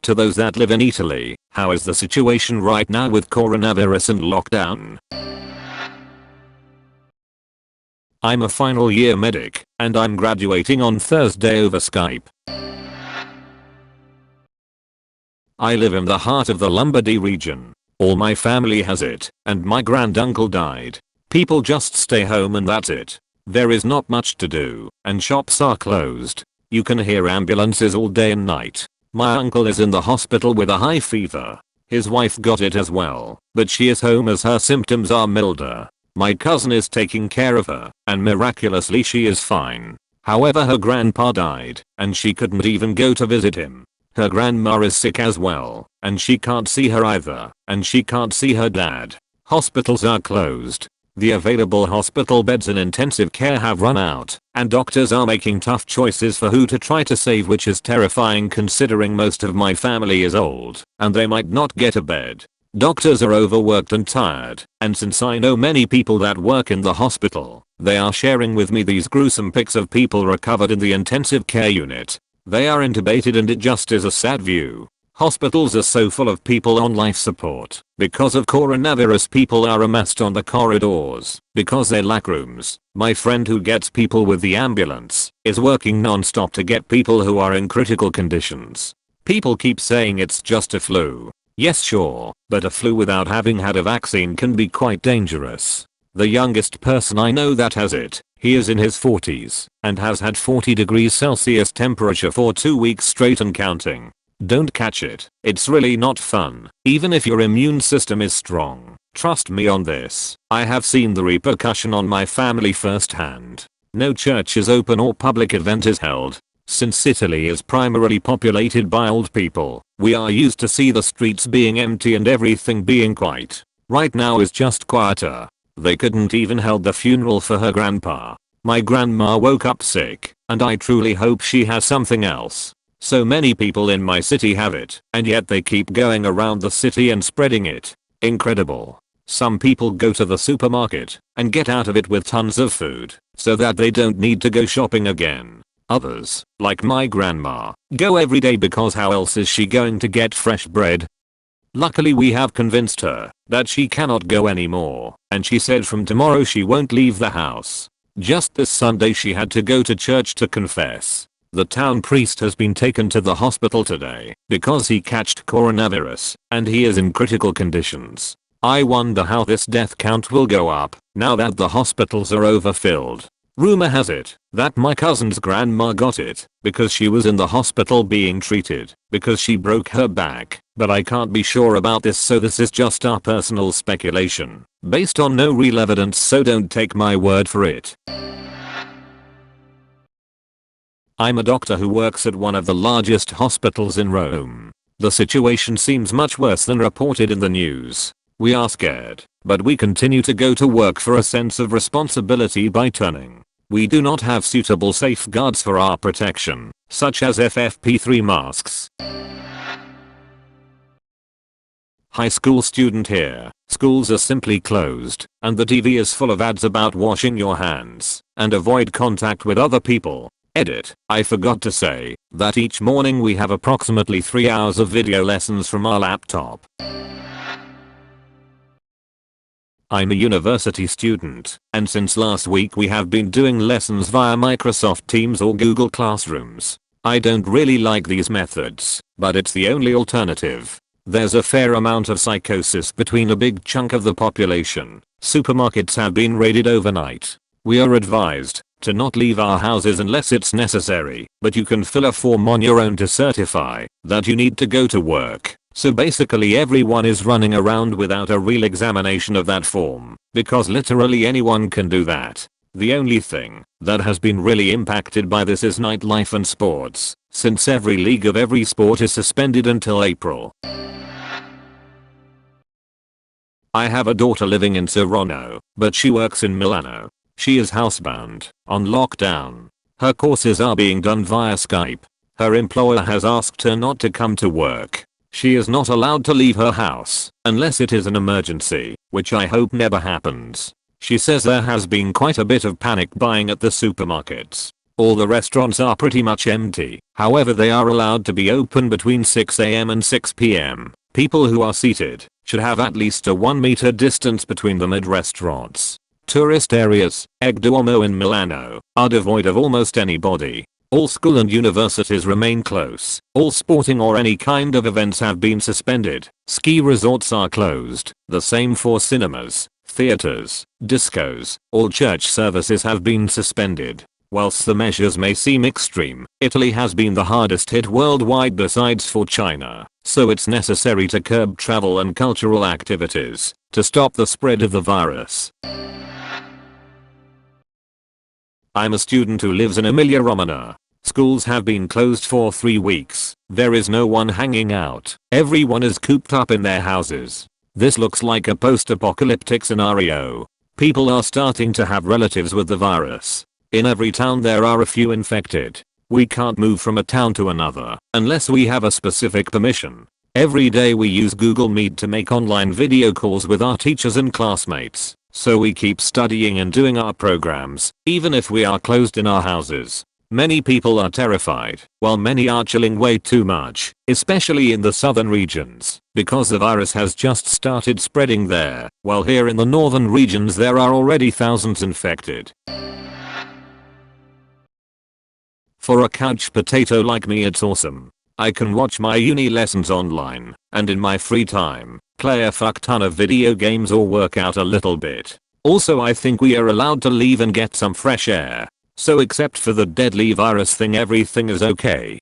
To those that live in Italy, how is the situation right now with coronavirus and lockdown? I'm a final year medic, and I'm graduating on Thursday over Skype. I live in the heart of the Lombardy region. All my family has it, and my granduncle died. People just stay home and that's it. There is not much to do, and shops are closed. You can hear ambulances all day and night. My uncle is in the hospital with a high fever. His wife got it as well, but she is home as her symptoms are milder. My cousin is taking care of her, and miraculously she is fine. However, her grandpa died, and she couldn't even go to visit him. Her grandma is sick as well, and she can't see her either, and she can't see her dad. Hospitals are closed. The available hospital beds in intensive care have run out, and doctors are making tough choices for who to try to save, which is terrifying considering most of my family is old, and they might not get a bed. Doctors are overworked and tired, and since I know many people that work in the hospital, they are sharing with me these gruesome pics of people recovered in the intensive care unit. They are intubated and it just is a sad view. Hospitals are so full of people on life support. Because of coronavirus, people are amassed on the corridors because they lack rooms. My friend who gets people with the ambulance is working non-stop to get people who are in critical conditions. People keep saying it's just a flu. Yes, sure, but a flu without having had a vaccine can be quite dangerous. The youngest person I know that has it, he is in his 40s and has had 40 degrees Celsius temperature for 2 weeks straight and counting. Don't catch it. It's really not fun, even if your immune system is strong. Trust me on this. I have seen the repercussion on my family firsthand. No church is open or public event is held. Since Italy is primarily populated by old people, we are used to see the streets being empty and everything being quiet. Right now is just quieter. They couldn't even hold the funeral for her grandpa. My grandma woke up sick, and I truly hope she has something else. So many people in my city have it, and yet they keep going around the city and spreading it. Incredible. Some people go to the supermarket and get out of it with tons of food so that they don't need to go shopping again. Others, like my grandma, go every day because how else is she going to get fresh bread? Luckily we have convinced her that she cannot go anymore, and she said from tomorrow she won't leave the house. Just this Sunday she had to go to church to confess. The town priest has been taken to the hospital today because he catched coronavirus and he is in critical conditions. I wonder how this death count will go up now that the hospitals are overfilled. Rumor has it that my cousin's grandma got it because she was in the hospital being treated because she broke her back, but I can't be sure about this, so this is just our personal speculation based on no real evidence, so don't take my word for it. I'm a doctor who works at one of the largest hospitals in Rome. The situation seems much worse than reported in the news. We are scared, but we continue to go to work for a sense of responsibility by turning. We do not have suitable safeguards for our protection, such as FFP3 masks. High school student here. Schools are simply closed, and the TV is full of ads about washing your hands and avoid contact with other people. Edit. I forgot to say that each morning we have approximately 3 hours of video lessons from our laptop. I'm a university student, and since last week we have been doing lessons via Microsoft Teams or Google Classrooms. I don't really like these methods, but it's the only alternative. There's a fair amount of psychosis between a big chunk of the population. Supermarkets have been raided overnight. We are advised to not leave our houses unless it's necessary, but you can fill a form on your own to certify that you need to go to work. So basically everyone is running around without a real examination of that form, because literally anyone can do that. The only thing that has been really impacted by this is nightlife and sports, since every league of every sport is suspended until April. I have a daughter living in Toronto, but she works in Milano. She is housebound, on lockdown. Her courses are being done via Skype. Her employer has asked her not to come to work. She is not allowed to leave her house unless it is an emergency, which I hope never happens. She says there has been quite a bit of panic buying at the supermarkets. All the restaurants are pretty much empty. However, they are allowed to be open between 6 am and 6 pm. People who are seated should have at least a 1 meter distance between them at restaurants. Tourist areas, Egg Duomo in Milano, are devoid of almost anybody. All school and universities remain closed. All sporting or any kind of events have been suspended. Ski resorts are closed. The same for cinemas, theaters, discos. All church services have been suspended. Whilst the measures may seem extreme, Italy has been the hardest hit worldwide besides for China, so it's necessary to curb travel and cultural activities to stop the spread of the virus. I'm a student who lives in Emilia-Romagna. Schools have been closed for 3 weeks. There is no one hanging out. Everyone is cooped up in their houses. This looks like a post-apocalyptic scenario. People are starting to have relatives with the virus. In every town there are a few infected. We can't move from a town to another unless we have a specific permission. Every day we use Google Meet to make online video calls with our teachers and classmates. So we keep studying and doing our programs, even if we are closed in our houses. Many people are terrified, while many are chilling way too much, especially in the southern regions, because the virus has just started spreading there, while here in the northern regions there are already thousands infected. For a couch potato like me, it's awesome. I can watch my uni lessons online, and in my free time, play a fuck ton of video games or work out a little bit. Also, I think we are allowed to leave and get some fresh air. So except for the deadly virus thing, everything is okay.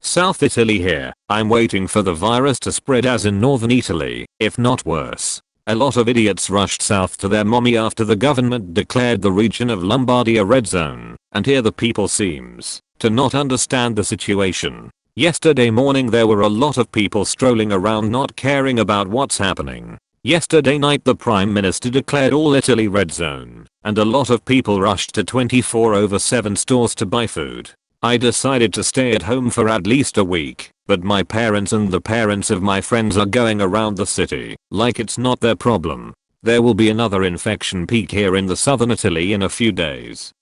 South Italy here. I'm waiting for the virus to spread as in northern Italy, if not worse. A lot of idiots rushed south to their mommy after the government declared the region of Lombardy a red zone, and here the people seems to not understand the situation. Yesterday morning there were a lot of people strolling around not caring about what's happening. Yesterday night the Prime Minister declared all Italy red zone, and a lot of people rushed to 24/7 stores to buy food. I decided to stay at home for at least a week, but my parents and the parents of my friends are going around the city like it's not their problem. There will be another infection peak here in the southern Italy in a few days.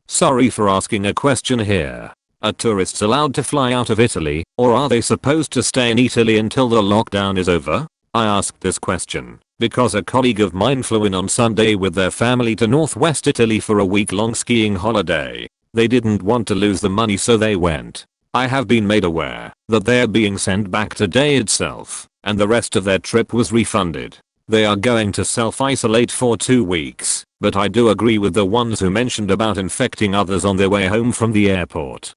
Sorry for asking a question here. Are tourists allowed to fly out of Italy, or are they supposed to stay in Italy until the lockdown is over? I asked this question because a colleague of mine flew in on Sunday with their family to northwest Italy for a week-long skiing holiday. They didn't want to lose the money, so they went. I have been made aware that they are being sent back today itself, and the rest of their trip was refunded. They are going to self-isolate for 2 weeks, but I do agree with the ones who mentioned about infecting others on their way home from the airport.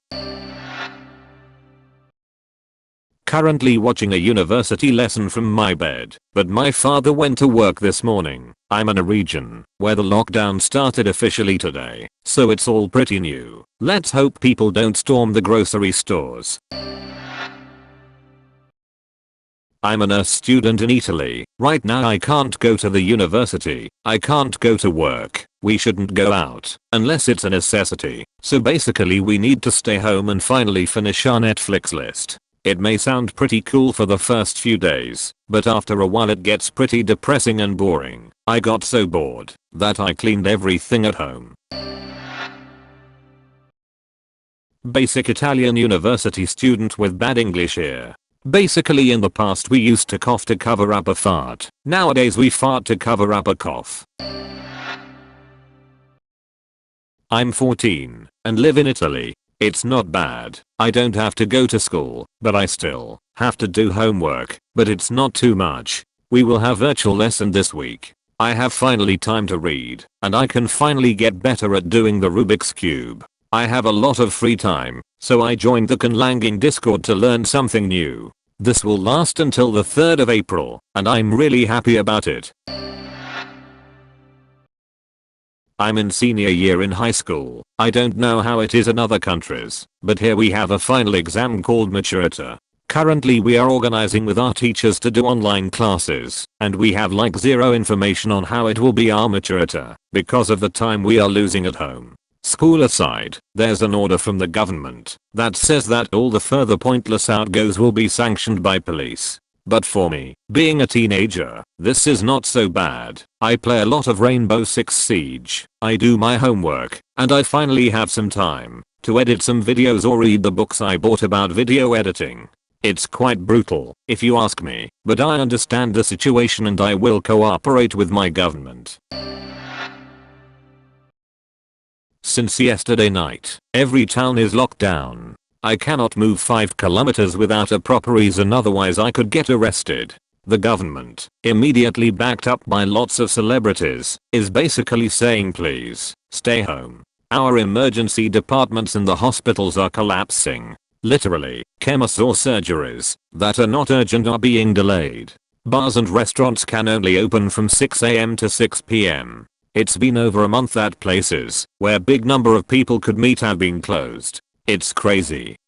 Currently watching a university lesson from my bed, but my father went to work this morning. I'm in a region where the lockdown started officially today, so it's all pretty new. Let's hope people don't storm the grocery stores. I'm a nurse student in Italy. Right now I can't go to the university. I can't go to work. We shouldn't go out unless it's a necessity. So basically we need to stay home and finally finish our Netflix list. It may sound pretty cool for the first few days, but after a while it gets pretty depressing and boring. I got so bored that I cleaned everything at home. Basic Italian university student with bad English here. Basically in the past we used to cough to cover up a fart. Nowadays we fart to cover up a cough. I'm 14 and live in Italy. It's not bad. I don't have to go to school, but I still have to do homework, but it's not too much. We will have virtual lesson this week. I have finally time to read, and I can finally get better at doing the Rubik's Cube. I have a lot of free time, so I joined the Conlanging Discord to learn something new. This will last until the 3rd of April, and I'm really happy about it. I'm in senior year in high school. I don't know how it is in other countries, but here we have a final exam called Maturita. Currently we are organizing with our teachers to do online classes, and we have like zero information on how it will be our Maturita, because of the time we are losing at home. School aside, there's an order from the government that says that all the further pointless outgoes will be sanctioned by police. But for me, being a teenager, this is not so bad. I play a lot of Rainbow Six Siege, I do my homework, and I finally have some time to edit some videos or read the books I bought about video editing. It's quite brutal, if you ask me, but I understand the situation and I will cooperate with my government. Since yesterday night, every town is locked down. I cannot move 5 kilometers without a proper reason, otherwise I could get arrested. The government, immediately backed up by lots of celebrities, is basically saying please, stay home. Our emergency departments in the hospitals are collapsing. Literally, chemists or surgeries that are not urgent are being delayed. Bars and restaurants can only open from 6 am to 6 pm. It's been over a month that places where big number of people could meet have been closed. It's crazy.